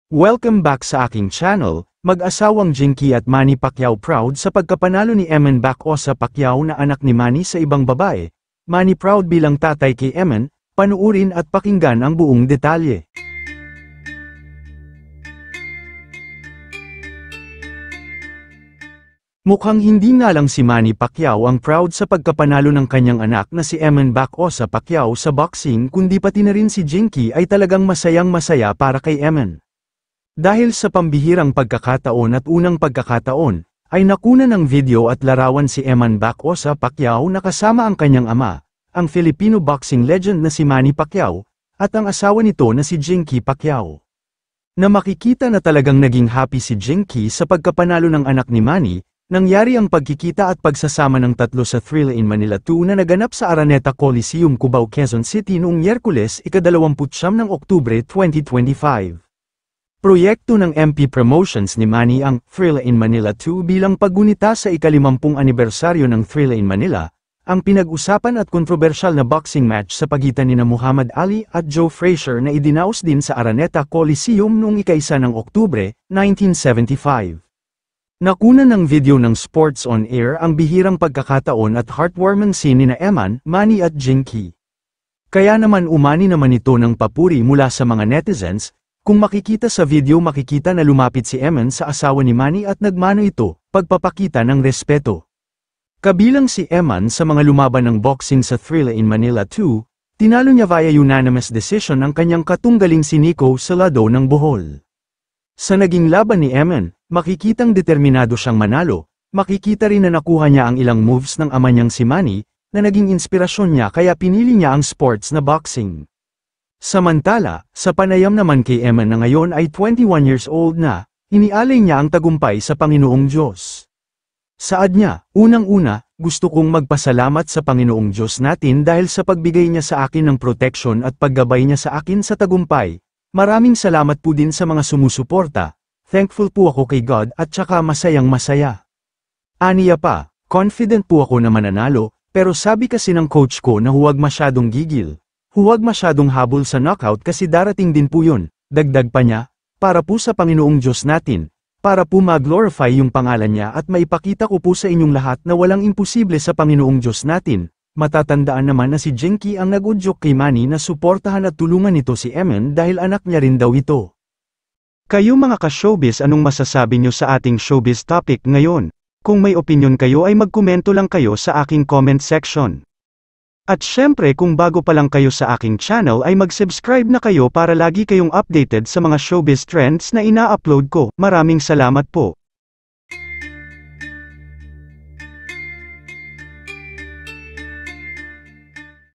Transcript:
Welcome back sa aking channel. Mag-asawang Jinky at Manny Pacquiao proud sa pagkapanalo ni Eman Bacosa Pacquiao na anak ni Manny sa ibang babae. Manny proud bilang tatay kay Eman, panuurin at pakinggan ang buong detalye. Mukhang hindi nga lang si Manny Pacquiao ang proud sa pagkapanalo ng kanyang anak na si Eman Bacosa Pacquiao sa boxing kundi pati na rin si Jinky ay talagang masayang-masaya para kay Eman. Dahil sa pambihirang pagkakataon at unang pagkakataon, ay nakuna ng video at larawan si Eman Bacosa Pacquiao na kasama ang kanyang ama, ang Filipino boxing legend na si Manny Pacquiao, at ang asawa nito na si Jinky Pacquiao. Na makikita na talagang naging happy si Jinky sa pagkapanalo ng anak ni Manny, nangyari ang pagkikita at pagsasama ng tatlo sa Thrilla in Manila 2 na naganap sa Araneta Coliseum, Cubao, Quezon City noong Miyerkules, ika-29 ng Oktubre 2025. Proyekto ng MP Promotions ni Manny ang Thrilla in Manila 2 bilang paggunita sa ika-50 anibersaryo ng Thrilla in Manila, ang pinag-usapan at kontrobersyal na boxing match sa pagitan nina Muhammad Ali at Joe Frazier na idinaos din sa Araneta Coliseum noong ika-1 ng Oktubre, 1975. Nakuna ng video ng Sports on Air ang bihirang pagkakataon at heartwarming scene nina Eman, Manny at Jinky. Kaya naman umani naman ito ng papuri mula sa mga netizens. Kung makikita sa video makikita na lumapit si Eman sa asawa ni Manny at nagmano ito, pagpapakita ng respeto. Kabilang si Eman sa mga lumaban ng boxing sa Thrilla in Manila 2, tinalo niya via unanimous decision ang kanyang katunggaling si Nico Salado ng Bohol. Sa naging laban ni Eman, makikitang determinado siyang manalo, makikita rin na nakuha niya ang ilang moves ng ama niyang si Manny, na naging inspirasyon niya kaya pinili niya ang sports na boxing. Samantala, sa panayam naman kay Eman na ngayon ay 21 years old na, inialay niya ang tagumpay sa Panginoong Diyos. Saad niya, unang-una, gusto kong magpasalamat sa Panginoong Diyos natin dahil sa pagbigay niya sa akin ng proteksyon at paggabay niya sa akin sa tagumpay. Maraming salamat po din sa mga sumusuporta. Thankful po ako kay God at saka masayang-masaya. Aniya pa, confident po ako na mananalo, pero sabi kasi ng coach ko na huwag masyadong gigil. Huwag masyadong habol sa knockout kasi darating din po yun, dagdag pa niya, para po sa Panginoong Diyos natin, para po mag-glorify yung pangalan niya at maipakita ko po sa inyong lahat na walang imposible sa Panginoong Diyos natin. Matatandaan naman na si Jinky ang nag-udyok kay Manny na suportahan at tulungan nito si Eman dahil anak niya rin daw ito. Kayo mga ka-showbiz, anong masasabi niyo sa ating showbiz topic ngayon? Kung may opinion kayo ay magkomento lang kayo sa aking comment section. At syempre kung bago pa lang kayo sa aking channel ay mag-subscribe na kayo para lagi kayong updated sa mga showbiz trends na ina-upload ko. Maraming salamat po.